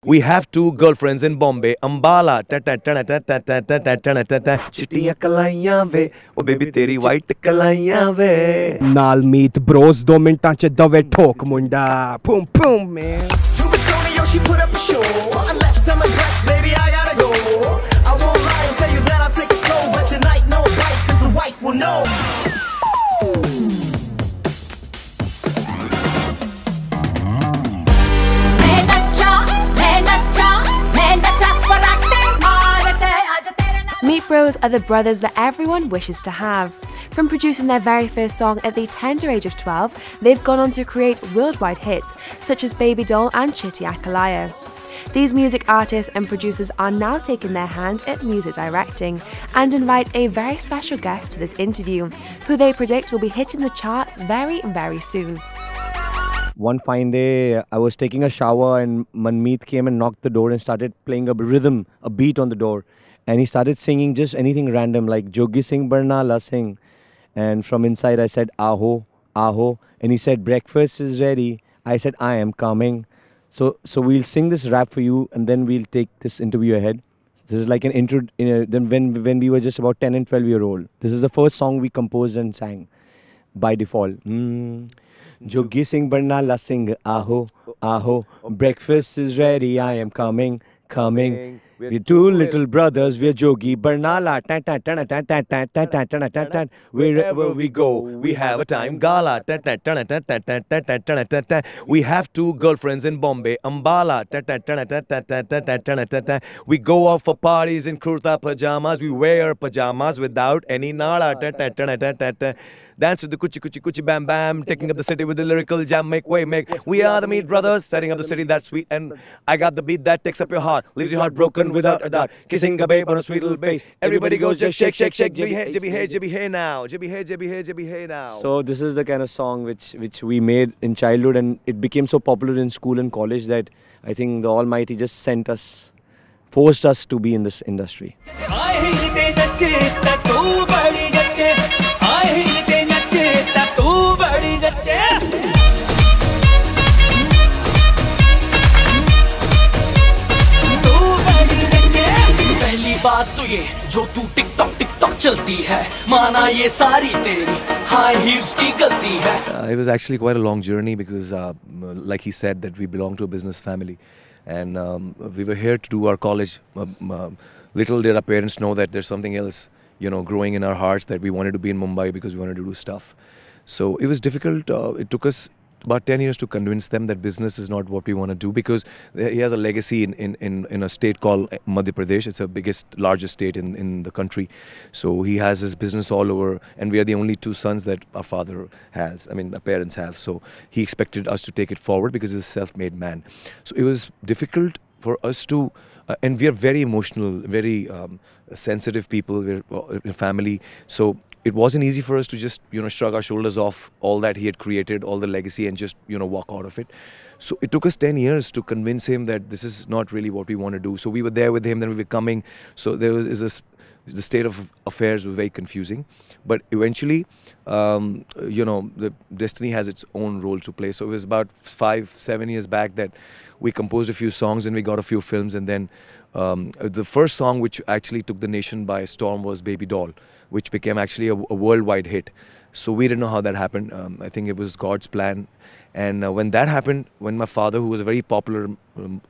We have two girlfriends in Bombay, Ambala. Chittiyaan Kalaiyaan ve, oh baby teri white Kalaiyaan ve. Nal meet bros 2 ਮਿੰਟਾਂ ਚ ਦਵੇ ਠੋਕ ਮੁੰਡਾ ਪੂਮ ਪੂਮ man. She put up a show. Unless I'm impressed, baby, I gotta go. I won't lie and tell you that I'll take it slow, but tonight no bites, cause the wife will know. Meat Bros are the brothers that everyone wishes to have. From producing their very first song at the tender age of 12, they've gone on to create worldwide hits such as Babydoll and Chittiyaan Kalaiyaan. These music artists and producers are now taking their hand at music directing and invite a very special guest to this interview, who they predict will be hitting the charts very, very soon. One fine day, I was taking a shower and Manmeet came and knocked the door and started playing a rhythm, a beat on the door. And he started singing just anything random like Jogi Singh Barnala Singh. And from inside I said, Aho, Aho. And he said, breakfast is ready. I said, I am coming. So we'll sing this rap for you and then we'll take this interview ahead. This is like an intro, then when we were just about 10 and 12-year-old. This is the first song we composed and sang by default. Jogi Singh Barnala Singh, Aho, Aho. Breakfast is ready, I am coming, coming. We're two little brothers, we're Jogi Barnala. Wherever we go, we have a time gala. We have two girlfriends in Bombay, Ambala. We go out for parties in kurta pajamas. We wear pajamas without any nala. Dance with the kuchi kuchi kuchi bam bam, taking up the city with the lyrical jam, make way, make. We are the Meat Brothers, setting up the city that's sweet, and I got the beat that takes up your heart, leaves your heart broken without a doubt. Kissing a babe on a sweet little bass. Everybody goes just shake, shake, shake, jibby hey, jibby hey, jibby hey now, jibby hey, jibby hey, jibby hey now. So this is the kind of song which we made in childhood, and it became so popular in school and college that I think the Almighty just forced us to be in this industry. बात तो ये जो तू TikTok TikTok चलती है माना ये सारी तेरी हाई हील्स की गलती है. It was actually quite a long journey because like he said that we belong to a business family and we were here to do our college. Little did our parents know that there's something else, growing in our hearts, that we wanted to be in Mumbai because we wanted to do stuff. So it was difficult. It took us about 10 years to convince them that business is not what we want to do, because he has a legacy in a state called Madhya Pradesh. It's the largest state in the country. So he has his business all over, and we are the only two sons that our father has, our parents have. So he expected us to take it forward because he's a self-made man. So it was difficult for us to, and we are very emotional, very sensitive people, we're a family. So it wasn't easy for us to just, shrug our shoulders off all that he had created, all the legacy, and just, walk out of it. So it took us 10 years to convince him that this is not really what we want to do. So we were there with him, then we were coming. So the state of affairs was very confusing. But eventually, the destiny has its own role to play. So it was about 5-7 years back that we composed a few songs and we got a few films. And then the first song which actually took the nation by storm was Babydoll, which became actually a worldwide hit. So we didn't know how that happened. I think it was God's plan. And when that happened, when my father, who was a very popular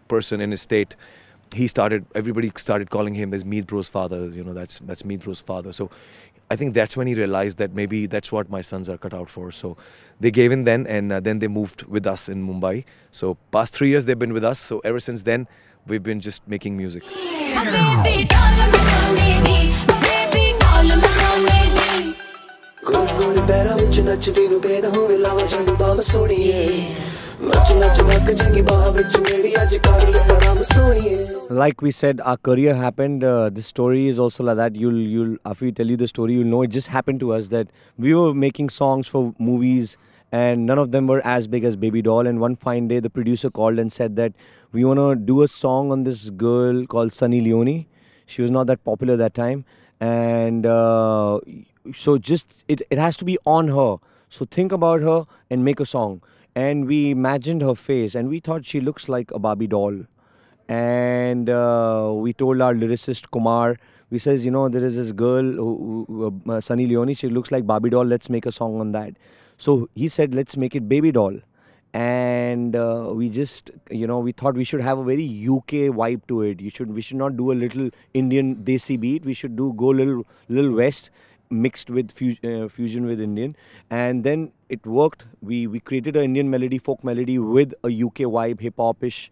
person in his state, everybody started calling him as Meat Bro's father. That's Meat Bro's father. So I think that's when he realized that maybe that's what my sons are cut out for. So they gave in then, and then they moved with us in Mumbai. So past 3 years they've been with us. So ever since then, we've been just making music. Like we said, our career happened. This story is also like that. You'll after we tell you the story, you'll know it just happened to us that we were making songs for movies and none of them were as big as Babydoll. And one fine day, the producer called and said that we want to do a song on this girl called Sunny Leone. She was not that popular that time. And so just it has to be on her. So think about her and make a song. And we imagined her face and we thought she looks like a Barbie doll. and we told our lyricist Kumar, we says, there is this girl, Sunny Leone, she looks like Babydoll, let's make a song on that. So he said, let's make it Babydoll. And we just, we thought we should have a very UK vibe to it. We should not do a little Indian desi beat. We should go little West, mixed with fusion with Indian. And then it worked. We created an Indian melody, folk melody with a UK vibe, hip hopish,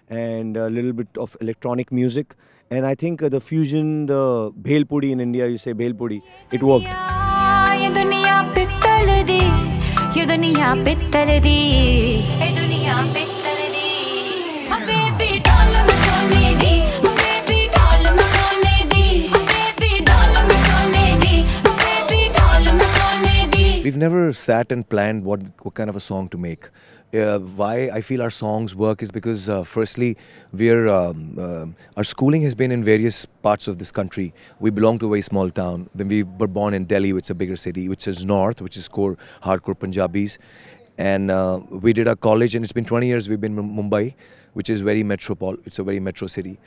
and a little bit of electronic music. And I think the fusion, the bhel puri in India, you say bhel puri, it worked. ये दुनिया पित्तल दी ये दुनिया पित्तल दी baby doll मैं सोने दी baby doll मैं सोने दी बेबी डॉल मैं सोने दी बेबी डॉल मैं सोने दी. We've never sat and planned what kind of a song to make. Why I feel our songs work is because firstly, our schooling has been in various parts of this country. We belong to a very small town. Then we were born in Delhi, which is a bigger city, which is north, which is core hardcore Punjabis. And we did our college, and it's been 20 years we've been in Mumbai, which is very it's a very metro city.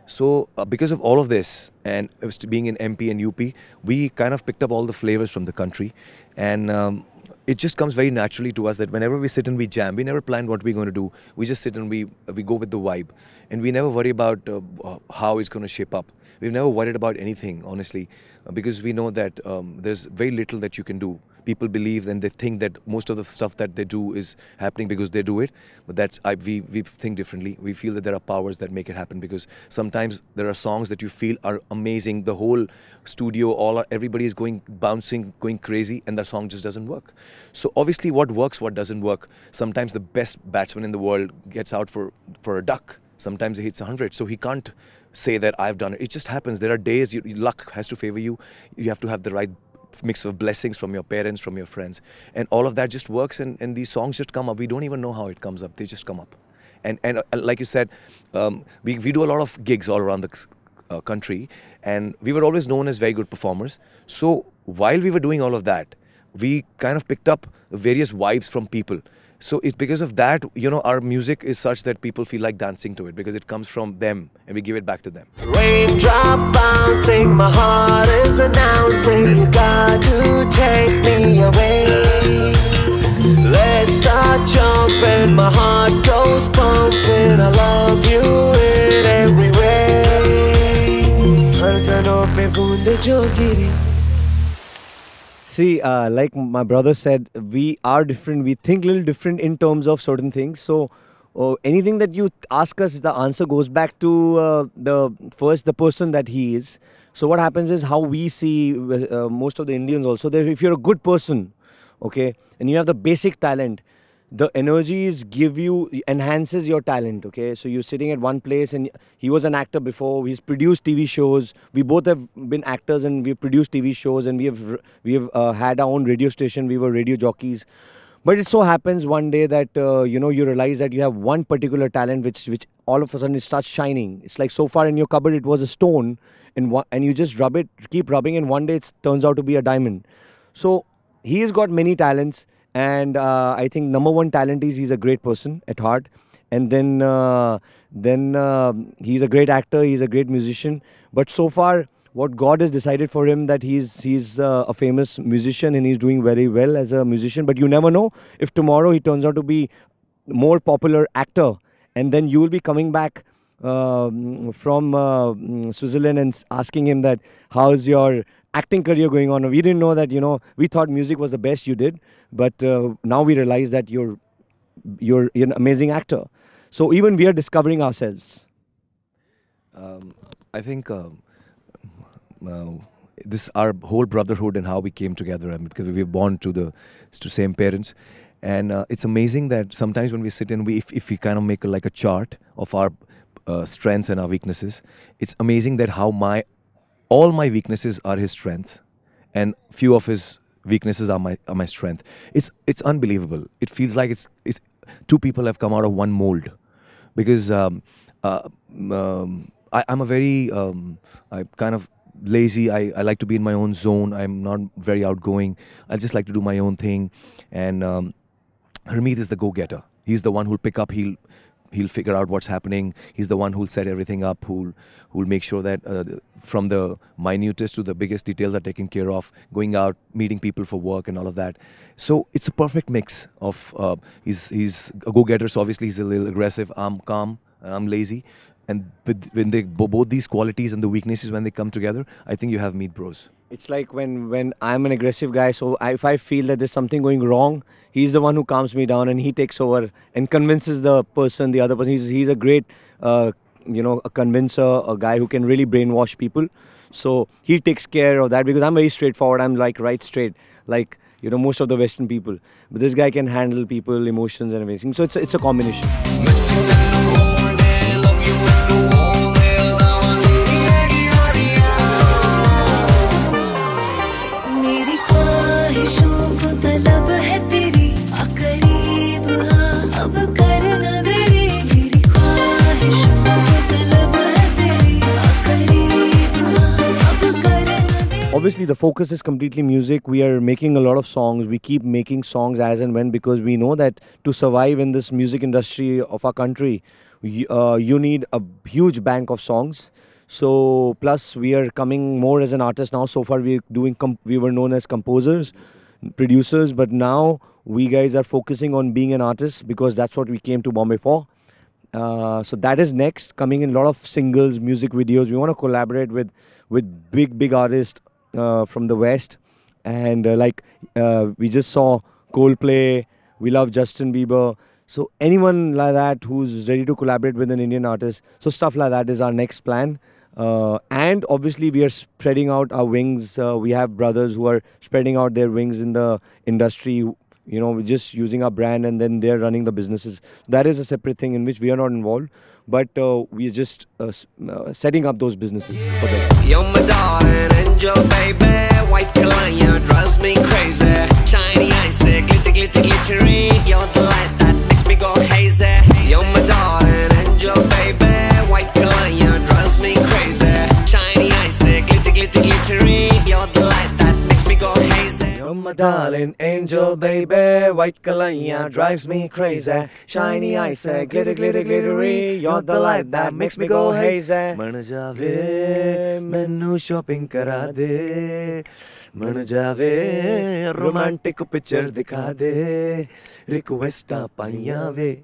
So because of all of this, and being in MP and UP, we kind of picked up all the flavors from the country. And it just comes very naturally to us that whenever we sit and we jam, we never plan what we're going to do. We just sit and we go with the vibe. And we never worry about how it's going to shape up. We've never worried about anything, honestly, because we know that there's very little that you can do. People believe and they think that most of the stuff that they do is happening because they do it. But we think differently. We feel that there are powers that make it happen, because sometimes there are songs that you feel are amazing. The whole studio, everybody is bouncing, going crazy, and the song just doesn't work. So obviously what works, what doesn't work. Sometimes the best batsman in the world gets out for a duck. Sometimes he hits 100. So he can't say that I've done it. It just happens. There are days luck has to favor you. You have to have the right mix of blessings from your parents, from your friends, and all of that just works, and these songs just come up. We don't even know how it comes up. They just come up. And like you said, we do a lot of gigs all around the country, and we were always known as very good performers. So while we were doing all of that, we kind of picked up various vibes from people. So it's because of that, our music is such that people feel like dancing to it, because it comes from them and we give it back to them. Raindrop bouncing, my heart is announcing, you got to take me away. Let's start jumping, my heart goes pumping, I love you in every way. Dhadkanon pe boond jo giri. See, like my brother said, we are different. We think a little different in terms of certain things. So anything that you ask us, the answer goes back to the person that he is. So what happens is how we see most of the Indians also, that if you're a good person, okay, and you have the basic talent, the energies enhances your talent, okay? So you're sitting at one place, and he was an actor before, he's produced TV shows, we both have been actors and we've produced TV shows, and we have had our own radio station, we were radio jockeys. But it so happens one day that, you realize that you have one particular talent which all of a sudden it starts shining. It's like so far in your cupboard it was a stone, and you just keep rubbing, and one day it turns out to be a diamond. So he has got many talents. And I think number one talent is he's a great person at heart, and then he's a great actor, he's a great musician. But so far, what God has decided for him, that he's a famous musician and he's doing very well as a musician. But you never know, if tomorrow he turns out to be more popular actor, and then you will be coming back from Switzerland and asking him that how's your acting career going on. We didn't know that, we thought music was the best you did, but now we realize that you're an amazing actor. So even we are discovering ourselves. I think this our whole brotherhood and how we came together, because we were born to same parents, and it's amazing that sometimes when we sit and if we kind of make like a chart of our strengths and our weaknesses, it's amazing that how all my weaknesses are his strengths, and few of his weaknesses are my strength. It's unbelievable. It feels like it's two people have come out of one mold, because I'm a very I kind of lazy. I like to be in my own zone. I'm not very outgoing. I just like to do my own thing. And Harmeet is the go-getter. He's the one who'll pick up. he'll figure out what's happening. He's the one who'll set everything up, who'll make sure that from the minutest to the biggest details are taken care of, going out, meeting people for work and all of that. So it's a perfect mix of, he's a go-getter, so obviously he's a little aggressive, I'm calm, and I'm lazy. And when both these qualities and the weaknesses, when they come together, I think you have Meet Bros. It's like when I'm an aggressive guy, so if I feel that there's something going wrong, he's the one who calms me down and he takes over and convinces the other person. He's a great, a convincer, a guy who can really brainwash people. So he takes care of that because I'm very straightforward. I'm like right straight, like most of the Western people. But this guy can handle people, emotions and everything. So it's a combination. Obviously, the focus is completely music. We are making a lot of songs. We keep making songs as and when, because we know that to survive in this music industry of our country, you need a huge bank of songs. So, plus we are coming more as an artist now. So far, we were known as composers, producers, but now we guys are focusing on being an artist because that's what we came to Bombay for. So that is next, coming in a lot of singles, music videos. We want to collaborate with big artists from the West, and we just saw Coldplay. We love Justin Bieber. So anyone like that who's ready to collaborate with an Indian artist. So stuff like that is our next plan. And obviously we are spreading out our wings. We have brothers who are spreading out their wings in the industry. We're just using our brand and then they're running the businesses. That is a separate thing in which we are not involved. But we are just setting up those businesses for them. You're my darling angel, baby. White Kalaiyaan drives me crazy. Shiny eyes, glitter, glitter, glittery. You're the light that makes me go hazy. You're my darling angel, baby. White Kalaiyaan drives me crazy. Shiny eyes, glitter, glitter, glittery. You're the light that makes me go hazy. You're my darling angel, baby. White Kalaiyaan drives me crazy. Shiny eyes, glitter, glitter, glittery. You're the light that makes me go hazy. Man jaave, mainu shopping kara de. Man jaave, romantic picture dikha de. Requesta paiyan ve,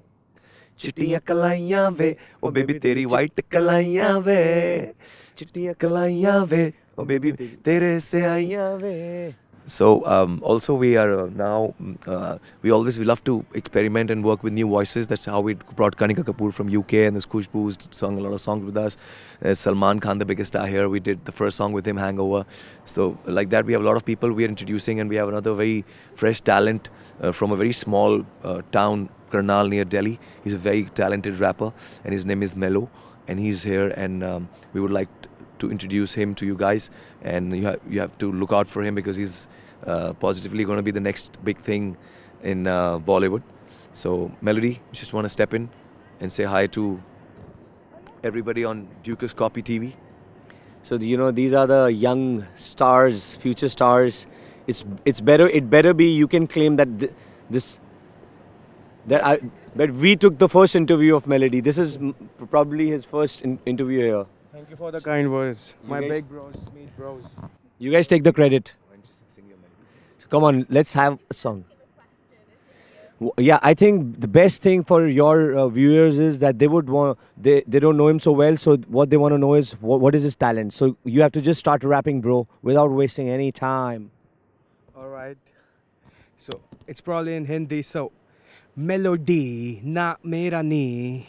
Chittiyaan Kalaiyaan ve. Oh baby, teri white Kalaiyaan ve. Chittiyaan Kalaiyaan ve. Oh baby, tere se aaiyan ve. So also we are now, we love to experiment and work with new voices. That's how we brought Kanika Kapoor from UK, and this Khushbu's sung a lot of songs with us. Salman Khan, the biggest star here, we did the first song with him, Hangover. So like that, we have a lot of people we are introducing, and we have another very fresh talent from a very small town, Karnal near Delhi. He's a very talented rapper, and his name is Melo, and he's here, and we would like to introduce him to you guys, and you have to look out for him because he's positively going to be the next big thing in Bollywood. So Melody, just want to step in and say hi to everybody on Dukascopy TV. So these are the young stars, future stars. It better be. You can claim that but we took the first interview of Melody. This is probably his first interview here. Thank you for the kind words. My big bros, Meet Bros. You guys take the credit. So come on, let's have a song. Yeah, I think the best thing for your viewers is that they don't know him so well. So what they want to know is what is his talent. So you have to just start rapping, bro, without wasting any time. All right. So it's probably in Hindi. So Melody na mera ni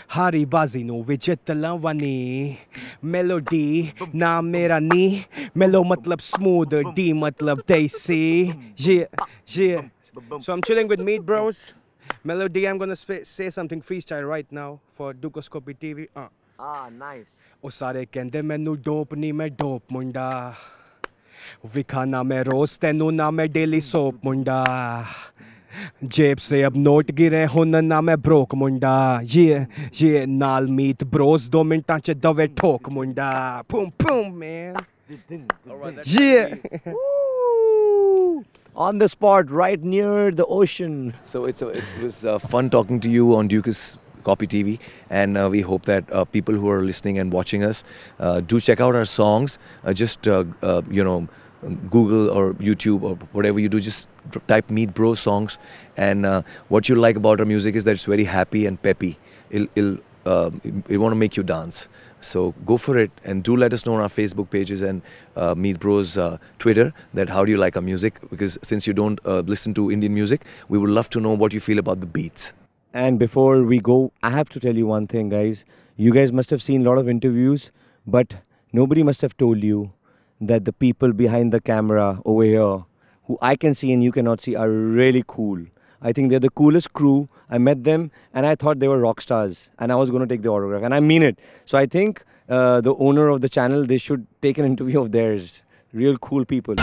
Hari bazi no vijit lavani. Melody na mera ni. Melo matlab smooth, D matlab desi. Yeah. So I'm chilling with Meet Bros. Melody, I'm gonna say something freestyle right now for Dukascopy TV. Nice. O sare kende menu dope ni me dope munda. Vikhana me roz tenu na me daily soap munda. जेब से अब note गिरे हुन ना मैं broke मुंडा ये नाल meet Bros 2 मिनटां च दवे ठोक मुंडा boom man. Yeah. On the spot, right near the ocean. So it was fun talking to you on Copy TV, and we hope that people who are listening and watching us do check out our songs. Just Google or YouTube or whatever you do, just type Meet Bro songs, and what you like about our music is that it's very happy and peppy. It want to make you dance. So go for it, and do let us know on our Facebook pages and Meet Bro's Twitter that how do you like our music, because since you don't listen to Indian music, we would love to know what you feel about the beats. And before we go, I have to tell you one thing, guys. You guys must have seen a lot of interviews, but nobody must have told you that the people behind the camera over here, who I can see and you cannot see, are really cool. I think they're the coolest crew. I met them and I thought they were rock stars, and I was going to take the autograph, and I mean it. So I think the owner of the channel, they should take an interview of theirs. Real cool people.